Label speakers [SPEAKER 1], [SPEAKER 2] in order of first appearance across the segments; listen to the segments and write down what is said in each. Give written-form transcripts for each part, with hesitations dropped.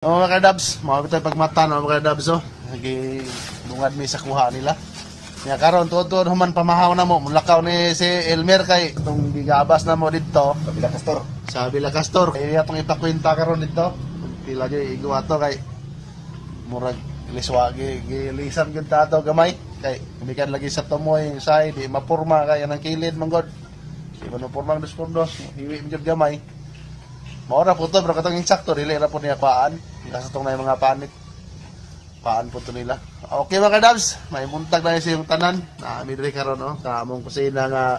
[SPEAKER 1] Mga kadabs, mga tayo pagmata no mga kadabs oh. Lagi bungad mi sa kuha nila. Nya karon tuod-tuod human pamahaw na mo, mulakaw ni si Elmer kay itong gigabas na mo dito.
[SPEAKER 2] Sa Villa Castor.
[SPEAKER 1] Sa Villa Castor. Kay atong ipakwenta karon dito. Pila gyud igwa to kay murag liswagi gilisan gyud ta ato gamay kay kumikan lagi sa tumoy say di mapurma kay anang kilid manggod. Di man purma dos hiwi gyud gamay. Maura po ito, pero katong insakto, dili na po niya paan. Kasi itong na yung mga panit. Paan po ito nila. Okay mga kadabs, may muntag na yung tanan. Midri ka ron, no? Kamong kusina nga,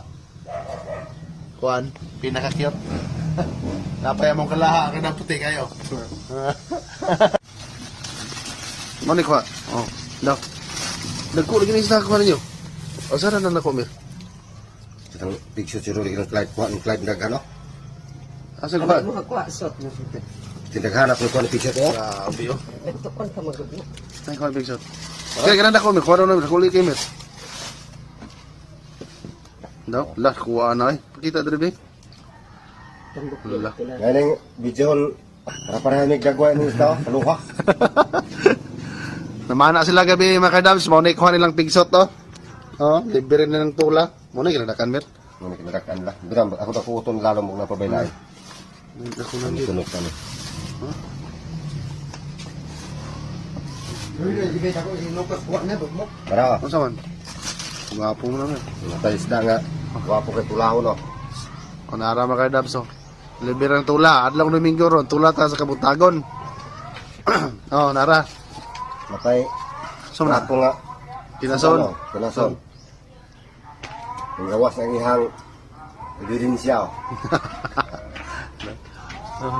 [SPEAKER 1] kuan, pinaka-cute. Napaya mong kalaha, ang kanang puti kayo. Mani kwa? Oh, daw. Nagko, lagi na isa kuha ninyo. O, saan na nakomir?
[SPEAKER 2] Itang picture siro lagi ng Clyde ng gano.
[SPEAKER 1] Asal ba?
[SPEAKER 3] Mga kwasot na sito.
[SPEAKER 2] Tindaghanap ng kuha ng picture ko.
[SPEAKER 1] Grabe yun.
[SPEAKER 3] Ito kon ka magod mo.
[SPEAKER 1] Ay, kuha big shot. Kaya ganun ako, may kuha na kuli kayo, met. Daw, lah, kuha na eh. Pakita dali, Lala.
[SPEAKER 2] Ngayon yung video, para may gagawin ng ito, kaluha.
[SPEAKER 1] Namana sila gabi, mga kadams. Mauna ikuha nilang big shot, oh. Oh, libre na ng tula. Mauna kinadakan, met.
[SPEAKER 2] Muna kinadakan lang. Biram, ako na kuuton lalo mong napabaylay.
[SPEAKER 1] Ako na
[SPEAKER 2] Ano
[SPEAKER 1] dito.
[SPEAKER 2] tunog kami. Para,
[SPEAKER 1] Ano saman? Gwapo mo naman.
[SPEAKER 2] natay isda nga. Wapo kay tulaho, no?
[SPEAKER 1] O nara mga kadams, oh. Libre ng tula. Adlaw Domingo ron. Tula ta sa Kabutagon. Oh, nara.
[SPEAKER 2] Natay,
[SPEAKER 1] Sumna.
[SPEAKER 2] nato nga.
[SPEAKER 1] Kinason.
[SPEAKER 2] Kinason. Ang gawas ang ihang ebidensya.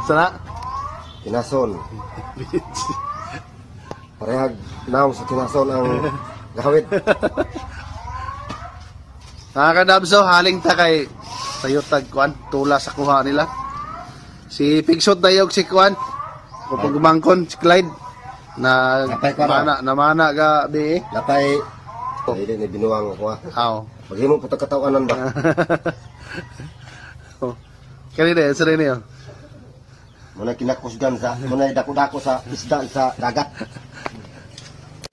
[SPEAKER 1] Sana?
[SPEAKER 2] Kinason. Parehag naong sa kinason ang gawid.
[SPEAKER 1] Mga kadabso, haling ta kay sayo tagkuan, tula sa kuha nila. Si Pigsot dayog si Kuan, kapag gumangkon, si Clyde, na
[SPEAKER 2] Napay ko na.
[SPEAKER 1] namana ga bi.
[SPEAKER 2] Natay, hindi ni binuwang ko ha.
[SPEAKER 1] Aw.
[SPEAKER 2] Maghimo po katawanan ba?
[SPEAKER 1] Oh. Kanina, sa rin yun.
[SPEAKER 2] Muna kinakusgan sa, muna dako-dako sa isda sa dagat.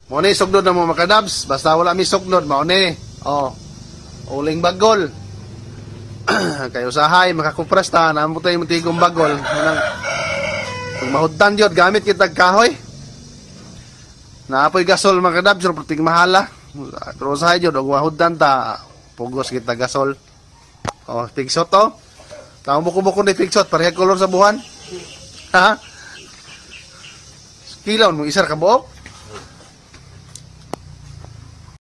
[SPEAKER 1] Mauni, sugnod na mo mga kadabs. Basta wala mi sugnod, mauni. Oh. Uling bagol. Kayo usahay, makakupras ta, namutay mo tigong bagol. Pag mahudtan yun, gamit kitag kahoy. Naapoy gasol mga kadabs, pero pagtig mahala. Pero usahay yun, huwag mahudtan ta, pugos kita gasol. Oh, pigsot to. Tawang buko-buko ni pigsot, parehag kolor sa buwan. Ha? Kilaw mo, isar ka buok?